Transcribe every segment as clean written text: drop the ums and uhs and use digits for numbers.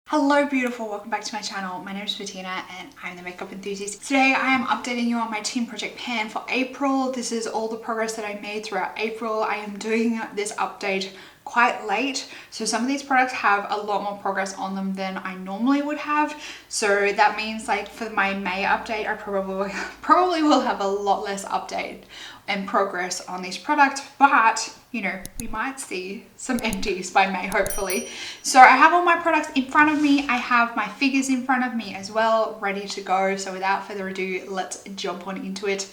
Hello beautiful, welcome back to my channel. My name is Bettina and I'm the makeup enthusiast. Today I am updating you on my team project pan for April. This is all the progress that I made throughout April. I am doing this update quite late, so some of these products have a lot more progress on them than I normally would have. So that means like for my May update, I probably will have a lot less update and progress on these products, but you know, we might see some empties by May, hopefully. So I have all my products in front of me. I have my figures in front of me as well, ready to go. So without further ado, let's jump on into it.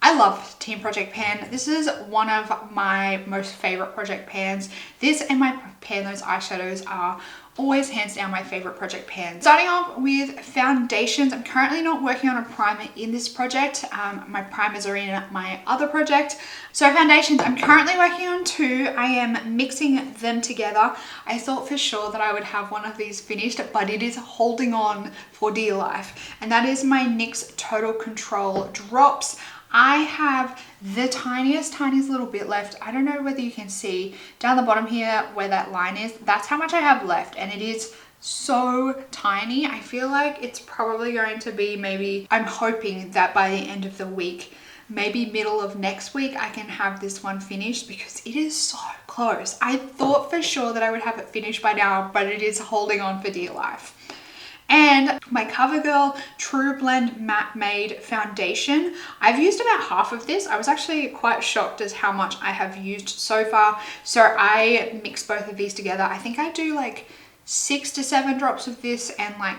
I love Team Project Pan. This is one of my most favorite project pans. This and my Pan Those eyeshadows are always hands down my favorite project pan. Starting off with foundations, I'm currently not working on a primer in this project. My primers are in my other project. So foundations, I'm currently working on two. I am mixing them together. I thought for sure that I would have one of these finished, but it is holding on for dear life. And that is my NYX Total Control drops. I have the tiniest little bit left. I don't know whether you can see down the bottom here where that line is. That's how much I have left, and it is so tiny. I feel like it's probably going to be maybe, I'm hoping that by the end of the week, maybe middle of next week, I can have this one finished because it is so close. I thought for sure that I would have it finished by now, but it is holding on for dear life. And my CoverGirl True Blend Matte Made Foundation. I've used about half of this. I was actually quite shocked as how much I have used so far. So I mix both of these together. I think I do like 6 to 7 drops of this and like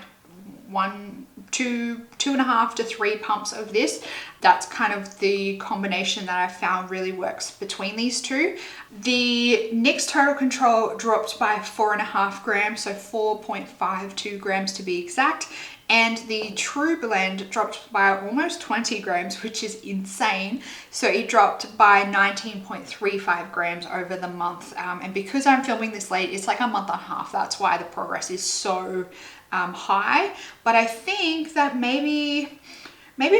2.5 to 3 pumps of this. That's kind of the combination that I found really works between these two. The NYX Total Control dropped by 4.5 grams, so 4.52 grams to be exact. And the True Blend dropped by almost 20 grams, which is insane. So it dropped by 19.35 grams over the month. And because I'm filming this late, it's like a month and a half. That's why the progress is so high. But I think that maybe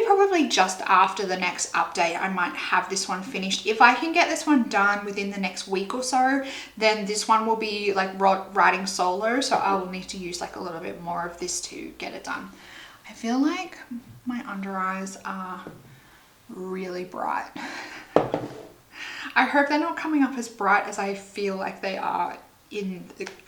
probably just after the next update, I might have this one finished. If I can get this one done within the next week or so, then this one will be like writing solo. So I will need to use like a little bit more of this to get it done. I feel like my under eyes are really bright. I hope they're not coming up as bright as I feel like they are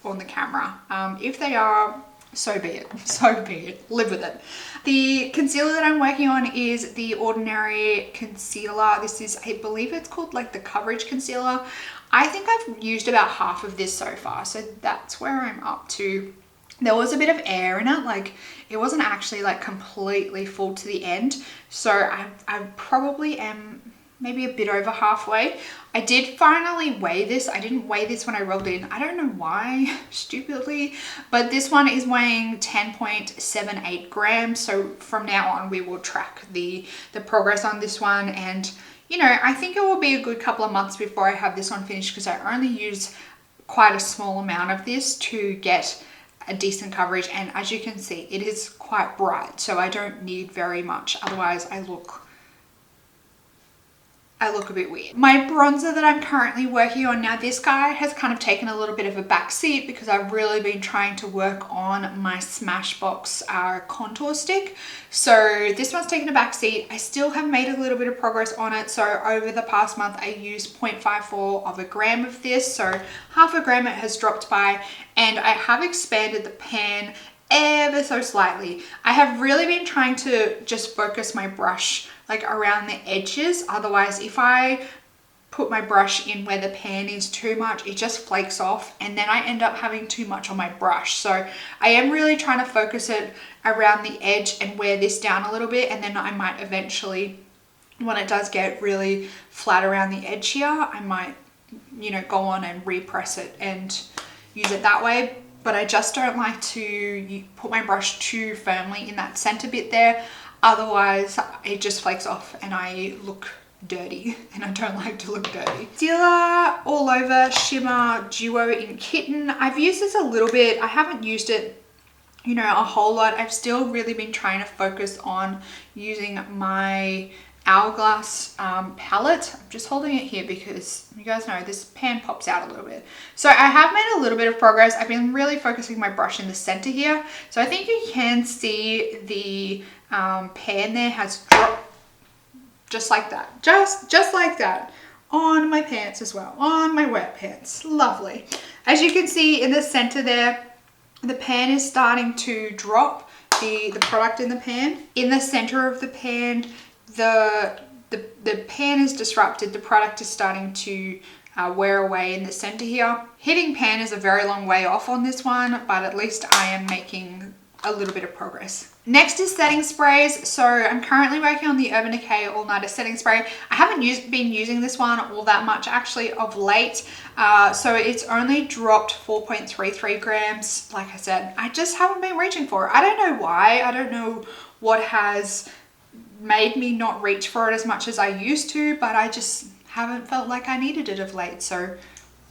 on the camera. If they are, so be it, live with it. The concealer that I'm working on is the Ordinary concealer. This is, I believe it's called like the Coverage Concealer. I think I've used about half of this so far, so that's where I'm up to. There was a bit of air in it, like it wasn't actually like completely full to the end, so I probably am maybe a bit over halfway. I did finally weigh this. I didn't weigh this when I rolled in. I don't know why, stupidly, but this one is weighing 10.78 grams. So from now on, we will track the progress on this one. And, you know, I think it will be a good couple of months before I have this one finished because I only use quite a small amount of this to get a decent coverage. And as you can see, it is quite bright. So I don't need very much. Otherwise, I look a bit weird. My bronzer that I'm currently working on now, this guy has kind of taken a little bit of a back seat because I've really been trying to work on my Smashbox contour stick. So this one's taken a back seat. I still have made a little bit of progress on it. So over the past month, I used 0.54 of a gram of this. So half a gram it has dropped by, and I have expanded the pan ever so slightly. I have really been trying to just focus my brush like around the edges. Otherwise, if I put my brush in where the pan is too much, it just flakes off and then I end up having too much on my brush. So I am really trying to focus it around the edge and wear this down a little bit, and then I might eventually, when it does get really flat around the edge here, I might, you know, go on and repress it and use it that way. But I just don't like to put my brush too firmly in that center bit there. Otherwise, it just flakes off and I look dirty, and I don't like to look dirty. Concealer All Over Shimmer Duo in Kitten. I've used this a little bit. I haven't used it, you know, a whole lot. I've still really been trying to focus on using my Hourglass palette. I'm just holding it here because you guys know this pan pops out a little bit. So I have made a little bit of progress. I've been really focusing my brush in the center here. So I think you can see the pan there has dropped just like that. Just like that. On my pants as well. On my wet pants. Lovely. As you can see in the center there, the pan is starting to drop. The product in the pan. In the center of the pan, the pan is disrupted. The product is starting to wear away in the center here. Hitting pan is a very long way off on this one, but at least I am making a little bit of progress. Next is setting sprays. So I'm currently working on the Urban Decay All Nighter setting spray. I haven't been using this one all that much actually of late. So it's only dropped 4.33 grams. Like I said, I just haven't been reaching for it. I don't know why. I don't know what has made me not reach for it as much as I used to, but I just haven't felt like I needed it of late. So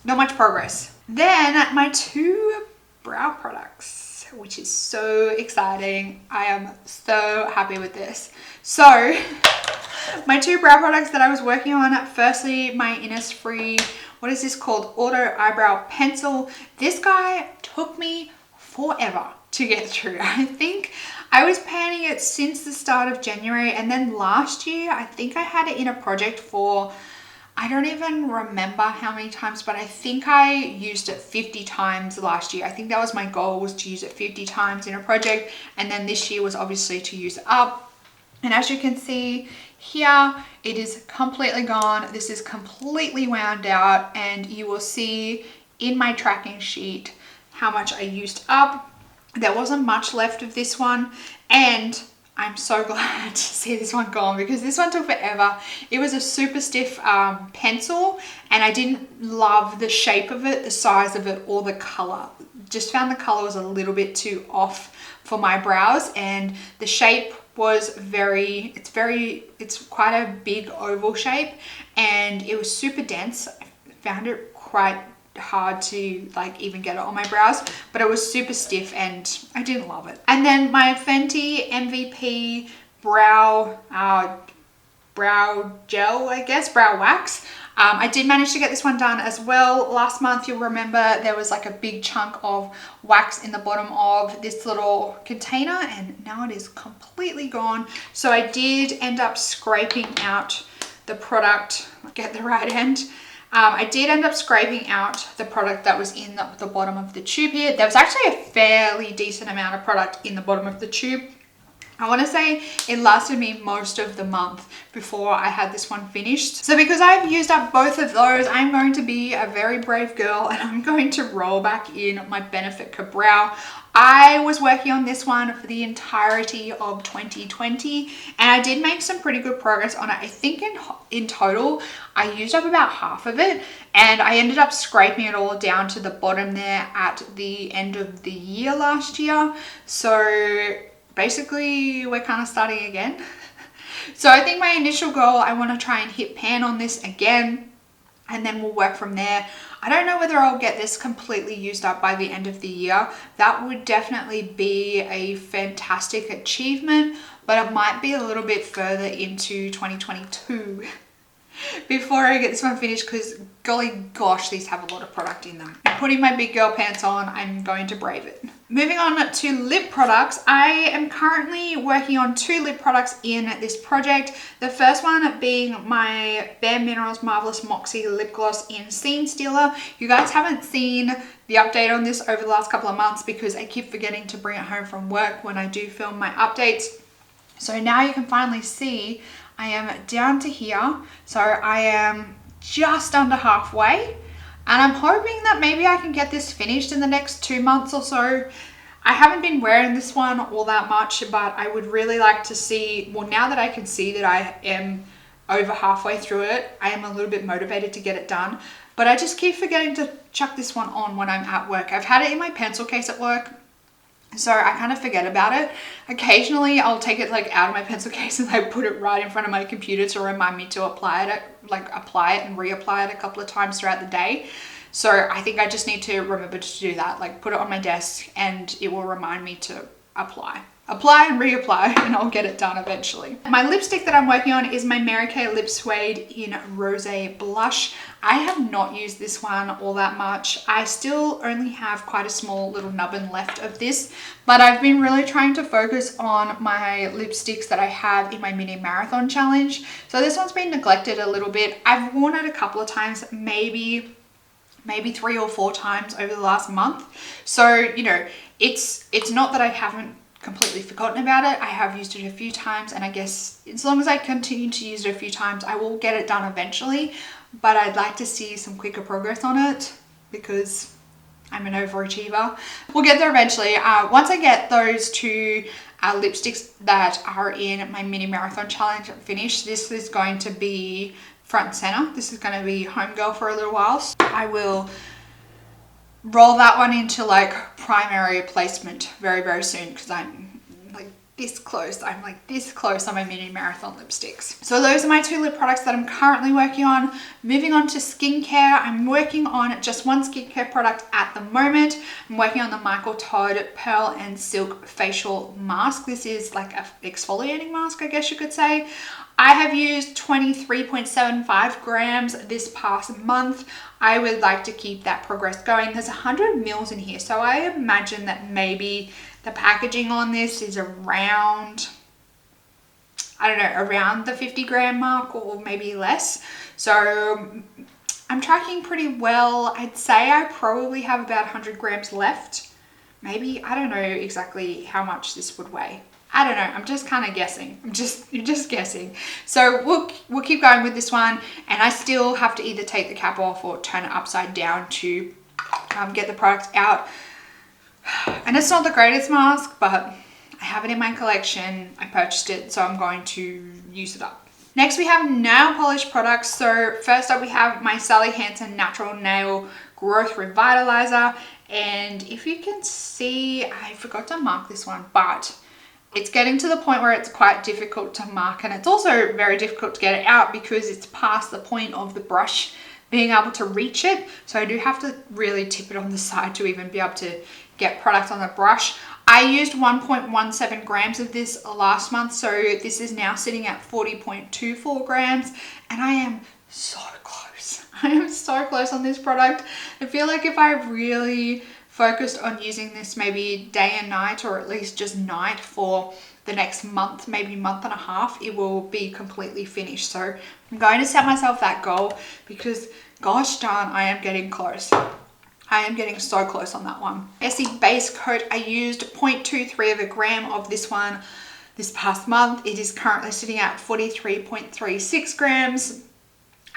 not much progress. Then my 2 brow products, which is so exciting. I am so happy with this. So my 2 brow products that I was working on, firstly, my Innisfree, what is this called? Auto Eyebrow Pencil. This guy took me forever to get through. I think I was panning it since the start of January, and then last year, I think I had it in a project for, I don't even remember how many times, but I think I used it 50 times last year. I think that was my goal, was to use it 50 times in a project. And then this year was obviously to use it up. And as you can see here, it is completely gone. This is completely wound out, and you will see in my tracking sheet how much I used up. There wasn't much left of this one, and I'm so glad to see this one gone because this one took forever. It was a super stiff pencil, and I didn't love the shape of it, the size of it, or the color. Just found the color was a little bit too off for my brows, and the shape was it's quite a big oval shape, and it was super dense. I found it quite hard to like even get it on my brows, but it was super stiff and I didn't love it. And then my Fenty MVP brow gel, I guess, brow wax. I did manage to get this one done as well. Last month, you'll remember there was like a big chunk of wax in the bottom of this little container, and now it is completely gone. So I did end up scraping out the product, get the right end. I did end up scraping out the product that was in the bottom of the tube here. There was actually a fairly decent amount of product in the bottom of the tube. I want to say it lasted me most of the month before I had this one finished. So because I've used up both of those, I'm going to be a very brave girl and I'm going to roll back in my Benefit Brow. I was working on this one for the entirety of 2020, and I did make some pretty good progress on it. I think in total, I used up about half of it, and I ended up scraping it all down to the bottom there at the end of the year last year. So basically, we're kind of starting again. So I think my initial goal, I want to try and hit pan on this again, and then we'll work from there. I don't know whether I'll get this completely used up by the end of the year. That would definitely be a fantastic achievement, but it might be a little bit further into 2022 before I get this one finished, because golly gosh, these have a lot of product in them. I'm putting my big girl pants on. I'm going to brave it. Moving on to lip products, I am currently working on 2 lip products in this project. The first one being my Bare Minerals Marvelous Moxie Lip Gloss in Scene Stealer. You guys haven't seen the update on this over the last couple of months because I keep forgetting to bring it home from work when I do film my updates. So now you can finally see I am down to here. So I am just under halfway. And I'm hoping that maybe I can get this finished in the next 2 months or so. I haven't been wearing this one all that much, but I would really like to see, well, now that I can see that I am over halfway through it, I am a little bit motivated to get it done. But I just keep forgetting to chuck this one on when I'm at work. I've had it in my pencil case at work, so I kind of forget about it. Occasionally I'll take it like out of my pencil case and I put it right in front of my computer to remind me to apply it and reapply it a couple of times throughout the day. So I think I just need to remember to do that, like put it on my desk and it will remind me to apply. apply and reapply, and I'll get it done eventually. My lipstick that I'm working on is my Mary Kay Lip Suede in Rosé Blush. I have not used this one all that much. I still only have quite a small little nubbin left of this, but I've been really trying to focus on my lipsticks that I have in my mini marathon challenge. So this one's been neglected a little bit. I've worn it a couple of times, maybe 3 or 4 times over the last month. So, you know, it's not that I haven't completely forgotten about it. I have used it a few times, and I guess as long as I continue to use it a few times, I will get it done eventually. But I'd like to see some quicker progress on it because I'm an overachiever. We'll get there eventually. Once I get those 2 lipsticks that are in my mini marathon challenge finished, this is going to be front and center. This is going to be homegirl for a little while. So I will roll that one into like primary placement very, very soon because I'm like this close. I'm like this close on my mini marathon lipsticks. So those are my 2 lip products that I'm currently working on. Moving on to skincare, I'm working on just one skincare product at the moment. I'm working on the Michael Todd Pearl and Silk Facial Mask. This is like an exfoliating mask, I guess you could say. I have used 23.75 grams this past month. I would like to keep that progress going. There's 100 mils in here, so I imagine that maybe the packaging on this is around, I don't know, around the 50 gram mark or maybe less. So I'm tracking pretty well. I'd say I probably have about 100 grams left. Maybe, I don't know exactly how much this would weigh. I don't know. I'm just kind of guessing. I'm just guessing. So we'll keep going with this one, and I still have to either take the cap off or turn it upside down to get the product out. And it's not the greatest mask, but I have it in my collection. I purchased it, so I'm going to use it up. Next, we have nail polish products. So first up, we have my Sally Hansen Natural Nail Growth Revitalizer. And if you can see, I forgot to mark this one, but it's getting to the point where it's quite difficult to mark, and it's also very difficult to get it out because it's past the point of the brush being able to reach it. So I do have to really tip it on the side to even be able to get product on the brush. I used 1.17 grams of this last month, so this is now sitting at 40.24 grams, and I am so close. I am so close on this product. I feel like if I really focused on using this maybe day and night, or at least just night for the next month, maybe month and a half, it will be completely finished. So I'm going to set myself that goal because gosh darn, I am getting close. I am getting so close on that one. Essie base coat, I used 0.23 of a gram of this one this past month. It is currently sitting at 43.36 grams.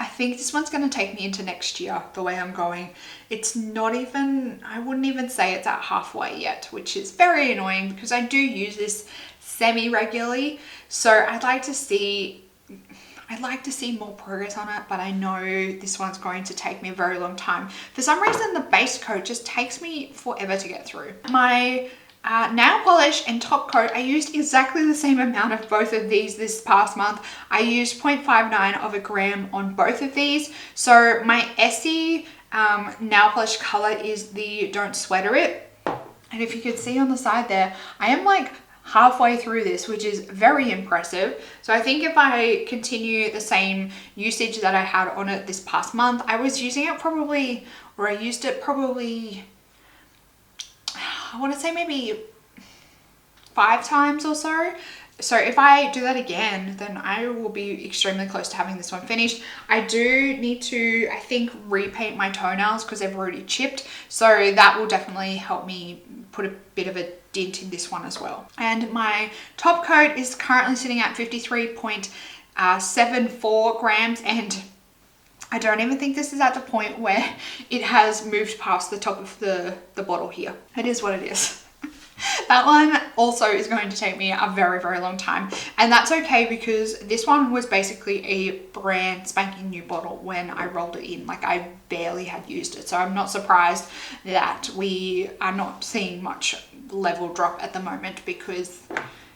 I think this one's going to take me into next year, the way I'm going. It's not even, I wouldn't even say it's at halfway yet, which is very annoying because I do use this semi-regularly. So I'd like to see more progress on it, but I know this one's going to take me a very long time. For some reason, the base coat just takes me forever to get through. My nail polish and top coat, I used exactly the same amount of both of these this past month. I used 0.59 of a gram on both of these. So my Essie nail polish color is the Don't Sweater It. And if you could see on the side there, I am like halfway through this, which is very impressive. So I think if I continue the same usage that I had on it this past month, I was using it probably, or I used it probably, I want to say maybe 5 times or so. So if I do that again, then I will be extremely close to having this one finished. I do need to, I think, repaint my toenails because they've already chipped. So that will definitely help me put a bit of a dent in this one as well. And my top coat is currently sitting at 53.74 grams, and I don't even think this is at the point where it has moved past the top of the bottle here. It is what it is. That one also is going to take me a very, very long time. And that's okay because this one was basically a brand spanking new bottle when I rolled it in. Like I barely had used it. So I'm not surprised that we are not seeing much level drop at the moment because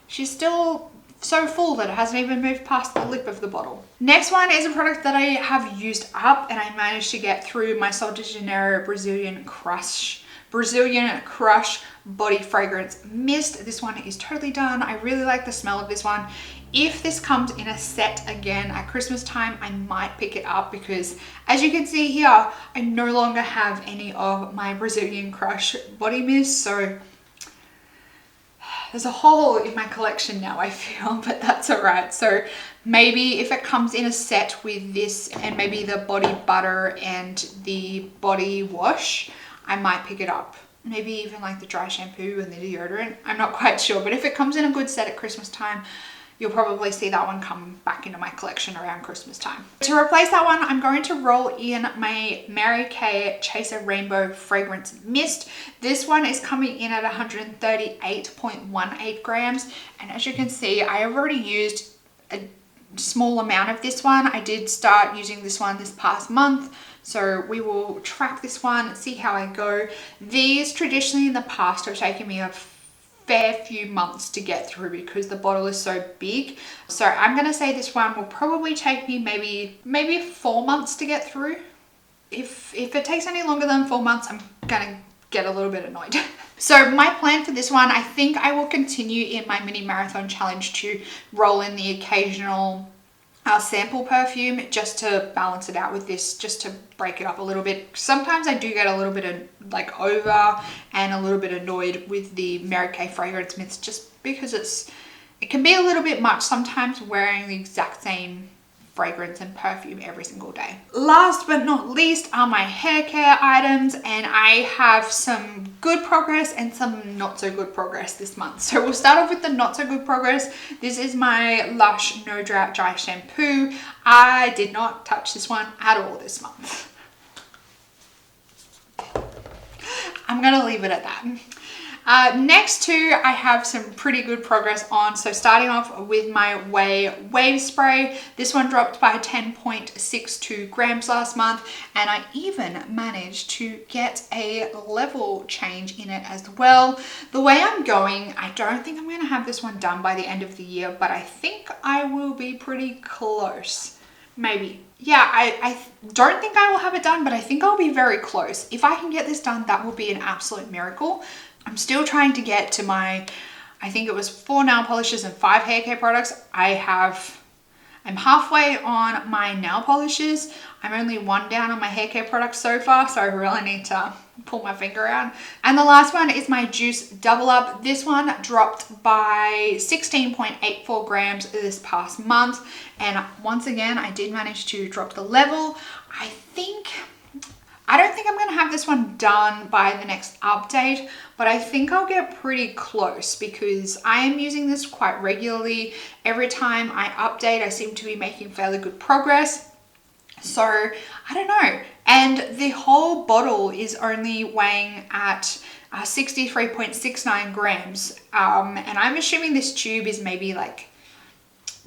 she's still so full that it hasn't even moved past the lip of the bottle. Next one is a product that I have used up and I managed to get through my Sol de Janeiro Brazilian Crush Brazilian Crush Body Fragrance Mist. This one is totally done. I really like the smell of this one. If this comes in a set again at Christmas time, I might pick it up because as you can see here, I no longer have any of my Brazilian Crush body mist. So there's a hole in my collection now, I feel, but that's all right. So maybe if it comes in a set with this and maybe the body butter and the body wash, I might pick it up. Maybe even like the dry shampoo and the deodorant. I'm not quite sure, but if it comes in a good set at Christmas time, you'll probably see that one come back into my collection around Christmas time. To replace that one, I'm going to roll in my Mary Kay Chaser Rainbow Fragrance Mist. This one is coming in at 138.18 grams. And as you can see, I have already used a small amount of this one. I did start using this one this past month. So we will track this one, see how I go. These traditionally in the past have taken me a fair few months to get through because the bottle is so big. So I'm gonna say this one will probably take me maybe 4 months to get through. If it takes any longer than 4 months, I'm gonna get a little bit annoyed. So my plan for this one, I think I will continue in my mini marathon challenge to roll in the occasional sample perfume just to balance it out with this, just to break it up a little bit. Sometimes I do get a little bit of like over and a little bit annoyed with the Mary Kay fragrance mist just because it can be a little bit much sometimes wearing the exact same fragrance and perfume every single day. Last but not least are my hair care items, and I have some good progress and some not so good progress this month. So we'll start off with the not so good progress. This is my Lush No Drought Dry Shampoo. I did not touch this one at all this month. I'm gonna leave it at that. Next two, I have some pretty good progress on. So starting off with my Wave Spray. This one dropped by 10.62 grams last month, and I even managed to get a level change in it as well. The way I'm going, I don't think I'm gonna have this one done by the end of the year, but I think I will be pretty close. Maybe. Yeah, I don't think I will have it done, but I think I'll be very close. If I can get this done, that will be an absolute miracle. I'm still trying to get to my, I think it was 4 nail polishes and 5 hair care products. I'm halfway on my nail polishes. I'm only 1 down on my hair care products so far, so I really need to pull my finger out. And the last one is my Juice Double Up. This one dropped by 16.84 grams this past month. And once again, I did manage to drop the level. I don't think I'm going to have this one done by the next update, but I think I'll get pretty close because I am using this quite regularly. Every time I update, I seem to be making fairly good progress. So I don't know. And the whole bottle is only weighing at 63.69 grams. And I'm assuming this tube is maybe like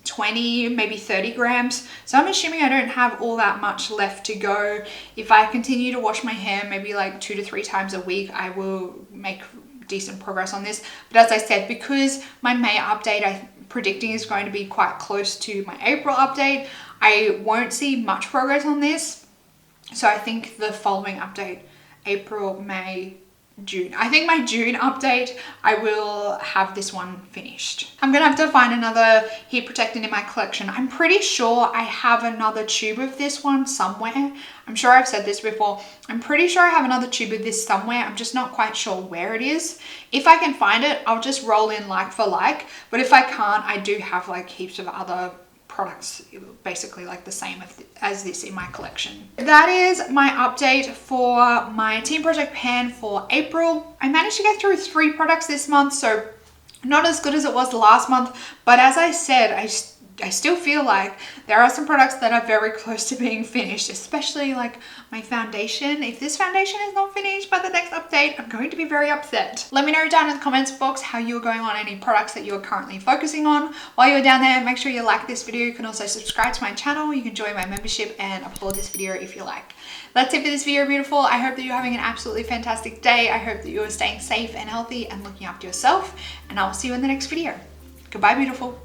20, maybe 30 grams. So I'm assuming I don't have all that much left to go. If I continue to wash my hair maybe like 2 to 3 times a week, I will make decent progress on this. But as I said, because my May update I'm predicting is going to be quite close to my April update, I won't see much progress on this. So I think the following update, April, May, June. I think my June update, I will have this one finished. I'm gonna have to find another heat protectant in my collection. I'm pretty sure I have another tube of this one somewhere. I'm sure I've said this before. I'm pretty sure I have another tube of this somewhere. I'm just not quite sure where it is. If I can find it, I'll just roll in like for like. But if I can't, I do have like heaps of other products basically like the same as this in my collection. That is my update for my Team Project Pan for April. I managed to get through 3 products this month, so not as good as it was last month, but as I said, I still feel like there are some products that are very close to being finished, especially like my foundation. If this foundation is not finished by the next update, I'm going to be very upset. Let me know down in the comments box how you're going on any products that you're currently focusing on. While you're down there, make sure you like this video. You can also subscribe to my channel. You can join my membership and applaud this video if you like. That's it for this video, beautiful. I hope that you're having an absolutely fantastic day. I hope that you are staying safe and healthy and looking after yourself, and I will see you in the next video. Goodbye, beautiful.